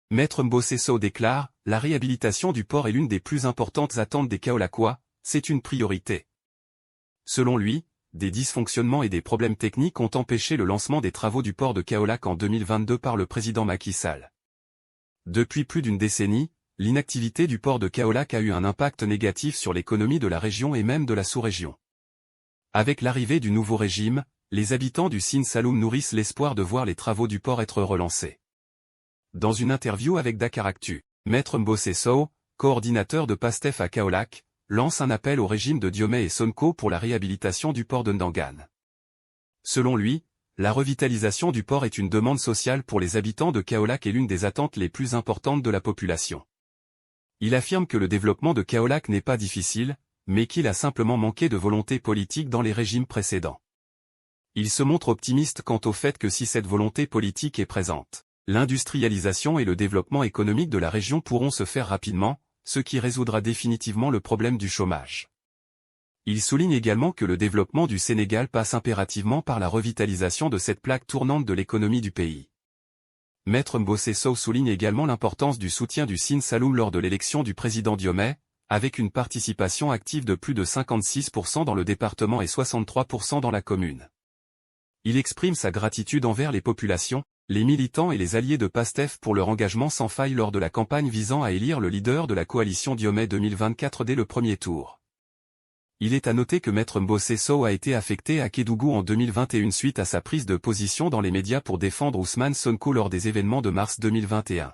Maître Mbossé déclare « La réhabilitation du port est l'une des plus importantes attentes des Kaolackois, c'est une priorité ». Selon lui, des dysfonctionnements et des problèmes techniques ont empêché le lancement des travaux du port de Kaolack en 2022 par le président Macky Sall. Depuis plus d'une décennie, l'inactivité du port de Kaolack a eu un impact négatif sur l'économie de la région et même de la sous-région. Avec l'arrivée du nouveau régime, les habitants du Sine Saloum nourrissent l'espoir de voir les travaux du port être relancés. Dans une interview avec Dakaractu, Maître Mbossé Sow, coordinateur de PASTEF à Kaolack, lance un appel au régime de Diomaye et Sonko pour la réhabilitation du port de Ndangan. Selon lui, la revitalisation du port est une demande sociale pour les habitants de Kaolack et l'une des attentes les plus importantes de la population. Il affirme que le développement de Kaolack n'est pas difficile, mais qu'il a simplement manqué de volonté politique dans les régimes précédents. Il se montre optimiste quant au fait que si cette volonté politique est présente, l'industrialisation et le développement économique de la région pourront se faire rapidement, ce qui résoudra définitivement le problème du chômage. Il souligne également que le développement du Sénégal passe impérativement par la revitalisation de cette plaque tournante de l'économie du pays. Maître Mbossé Sow souligne également l'importance du soutien du Sine Saloum lors de l'élection du président Diomaye, avec une participation active de plus de 56% dans le département et 63% dans la commune. Il exprime sa gratitude envers les populations, les militants et les alliés de PASTEF pour leur engagement sans faille lors de la campagne visant à élire le leader de la coalition Diomaye 2024 dès le premier tour. Il est à noter que Maître Mbossé Sow a été affecté à Kédougou en 2021 suite à sa prise de position dans les médias pour défendre Ousmane Sonko lors des événements de mars 2021.